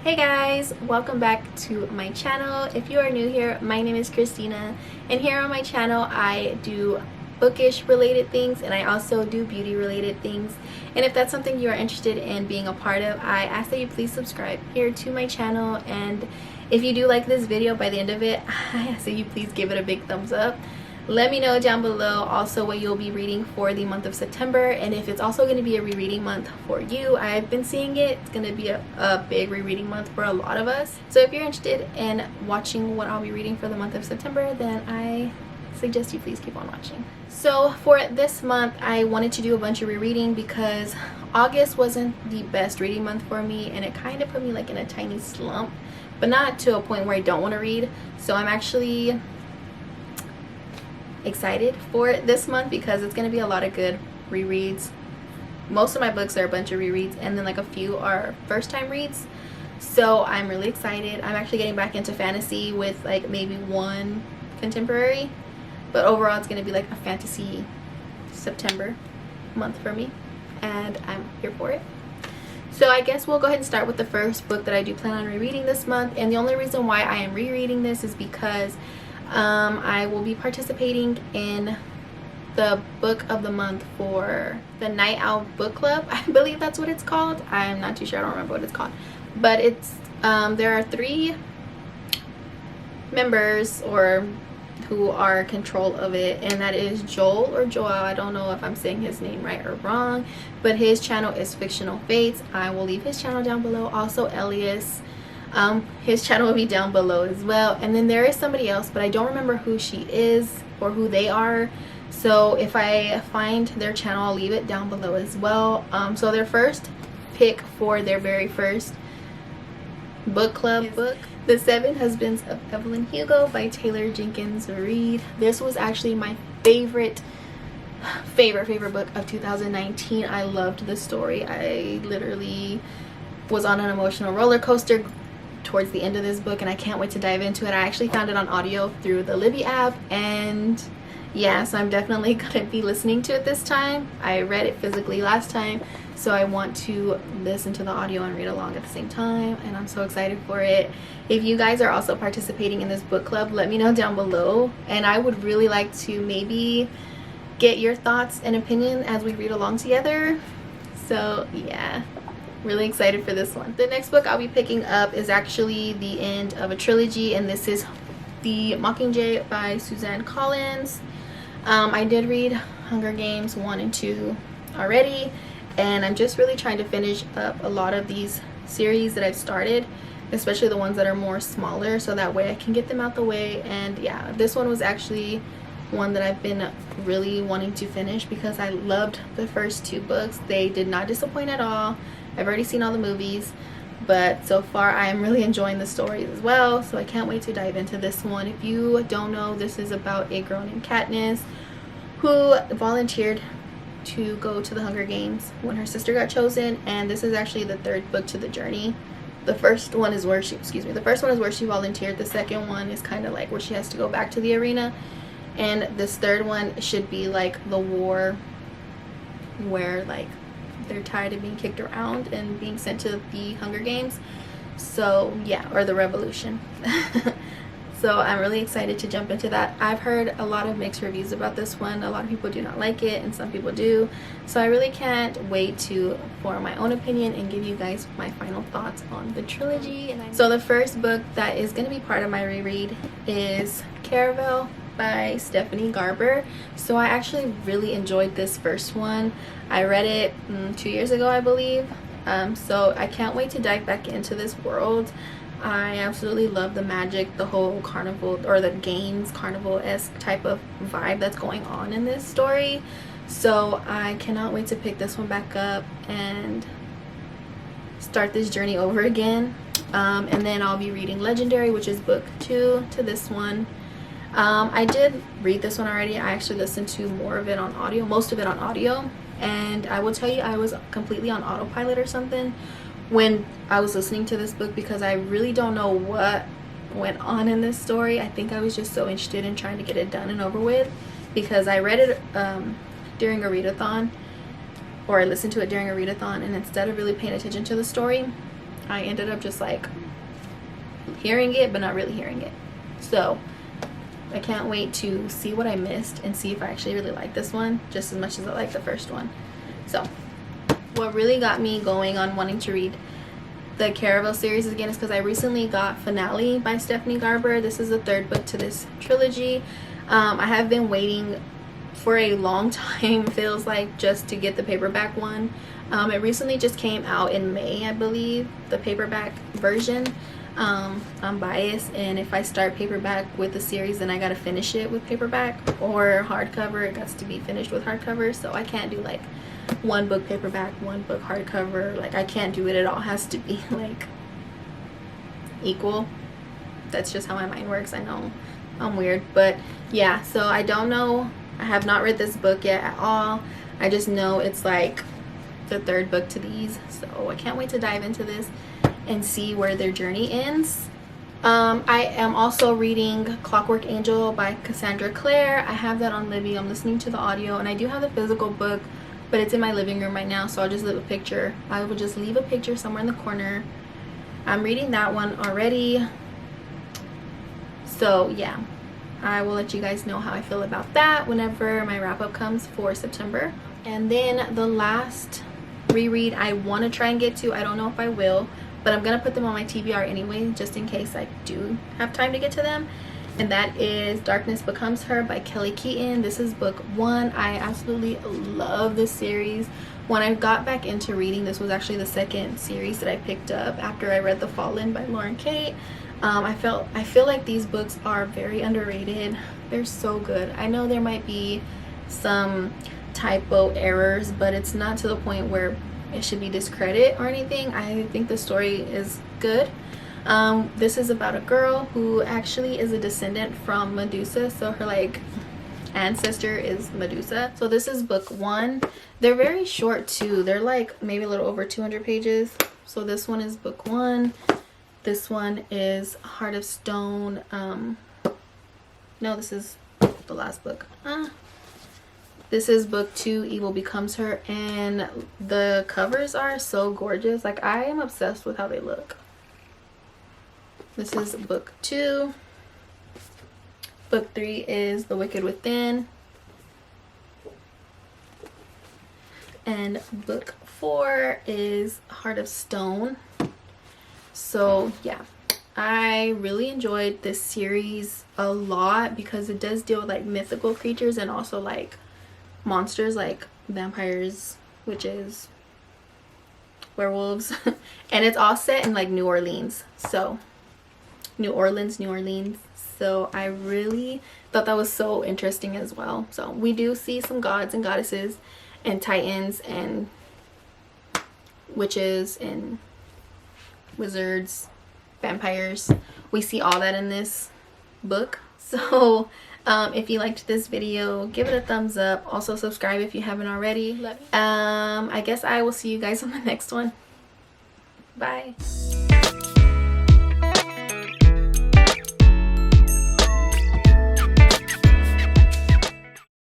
Hey guys, welcome back to my channel. If you are new here, my name is Christina, and here on my channel I do bookish related things and I also do beauty related things. And if that's something you are interested in being a part of, I ask that you please subscribe here to my channel, and if you do like this video, by the end of it I ask that you please give it a big thumbs up. Let me know down below also what you'll be reading for the month of September, and if it's also going to be a rereading month for you. I've been seeing it's going to be a big rereading month for a lot of us. So if you're interested in watching what I'll be reading for the month of September, then I suggest you please keep on watching. So for this month, I wanted to do a bunch of rereading because August wasn't the best reading month for me, and it kind of put me like in a tiny slump, but not to a point where I don't want to read. So I'm actually excited for this month because it's going to be a lot of good rereads. Most of my books are a bunch of rereads, and then like a few are first time reads, so I'm really excited. I'm actually getting back into fantasy with like maybe one contemporary, but overall it's going to be like a fantasy September month for me, and I'm here for it. So I guess we'll go ahead and start with the first book that I do plan on rereading this month, and the only reason why I am rereading this is because I will be participating in the book of the month for the Night Owl Book Club. I believe that's what it's called. I'm not too sure. I don't remember what it's called. But it's there are 3 members or who are in control of it, and that is Joel or Joel. I don't know if I'm saying his name right or wrong, but his channel is Fictional Fates. I will leave his channel down below. Also Elias. His channel will be down below as well, and then there is somebody else, but I don't remember who she is or who they are, so if I find their channel I'll leave it down below as well. So their first pick for their very first book club book, The 7 Husbands of Evelyn Hugo by Taylor Jenkins Reid. This was actually my favorite book of 2019. I loved the story. I literally was on an emotional roller coaster towards the end of this book, and I can't wait to dive into it. I actually found it on audio through the Libby app, and yeah, so I'm definitely gonna be listening to it this time. I read it physically last time, so I want to listen to the audio and read along at the same time, and I'm so excited for it. If you guys are also participating in this book club, let me know down below, and I would really like to maybe get your thoughts and opinion as we read along together. So yeah, really excited for this one. The next book I'll be picking up is actually the end of a trilogy, and this is The Mockingjay by Suzanne Collins. I did read Hunger Games 1 and 2 already, and I'm just really trying to finish up a lot of these series that I've started, especially the ones that are more smaller, so that way I can get them out the way. And yeah, this one was actually one that I've been really wanting to finish because I loved the first 2 books. They did not disappoint at all. I've already seen all the movies, but so far I am really enjoying the stories as well, so I can't wait to dive into this one. If you don't know, this is about a girl named Katniss who volunteered to go to the Hunger Games when her sister got chosen, and this is actually the 3rd book to the journey. The first one is where she volunteered. The second one is kind of like where she has to go back to the arena, and this 3rd one should be like the war, where like they're tired of being kicked around and being sent to the Hunger Games. So yeah, or the revolution. So I'm really excited to jump into that. I've heard a lot of mixed reviews about this one. A lot of people do not like it and some people do, so I really can't wait to form my own opinion and give you guys my final thoughts on the trilogy. So the first book that is going to be part of my reread is Caravel by Stephanie Garber. So I actually really enjoyed this first one. I read it 2 years ago, I believe. So I can't wait to dive back into this world. I absolutely love the magic, the whole carnival or the games carnival-esque type of vibe that's going on in this story. So I cannot wait to pick this one back up and start this journey over again. And then I'll be reading Legendary, which is book 2 to this one. I did read this one already. I actually listened to more of it on audio, most of it on audio, and I will tell you I was completely on autopilot or something when I was listening to this book because I really don't know what went on in this story. I think I was just so interested in trying to get it done and over with because I read it during a readathon, or I listened to it during a readathon, and instead of really paying attention to the story, I ended up just like hearing it but not really hearing it. So I can't wait to see what I missed and see if I actually really like this one just as much as I like the first one. So what really got me going on wanting to read the Caravel series again is because I recently got Finale by Stephanie Garber. This is the third book to this trilogy. I have been waiting for a long time, feels like, just to get the paperback one. It recently just came out in May, I believe, the paperback version. I'm biased, and if I start paperback with the series, then I gotta finish it with paperback, or hardcover, it got to be finished with hardcover. So I can't do like one book paperback, one book hardcover. Like, I can't do it. It all has to be like equal. That's just how my mind works. I know I'm weird, but yeah. So I don't know, I have not read this book yet at all. I just know it's like the third book to these, so I can't wait to dive into this and see where their journey ends. I am also reading Clockwork Angel by Cassandra Clare. I have that on Libby. I'm listening to the audio, and I do have the physical book, but it's in my living room right now, so I'll just leave a picture. I will just leave a picture somewhere in the corner. I'm reading that one already, so yeah, I will let you guys know how I feel about that whenever my wrap-up comes for September. And then the last reread I want to try and get to, I don't know if I will, but I'm gonna put them on my TBR anyway, just in case I do have time to get to them, and that is Darkness Becomes Her by Kelly Keaton. This is book 1. I absolutely love this series. When I got back into reading, this was actually the second series that I picked up after I read The Fallen by Lauren Kate. I feel like these books are very underrated. They're so good. I know there might be some typo errors, but it's not to the point where it should be discredited or anything. I think the story is good. This is about a girl who actually is a descendant from Medusa, so her like ancestor is Medusa. So this is book 1. They're very short too. They're like maybe a little over 200 pages. So this one is book 1. This one is Heart of Stone. No, this is the last book. This is book 2, Evil Becomes Her, and the covers are so gorgeous. Like, I am obsessed with how they look. This is book 2. Book 3 is The Wicked Within. And book 4 is Heart of Stone. So yeah, I really enjoyed this series a lot because it does deal with like mythical creatures and also like monsters like vampires, witches, werewolves, and it's all set in like New Orleans. So New Orleans. So I really thought that was so interesting as well. So we do see some gods and goddesses and titans and witches and wizards, vampires. We see all that in this book. So if you liked this video, give it a thumbs up. Also subscribe if you haven't already. I guess I will see you guys on the next one. Bye.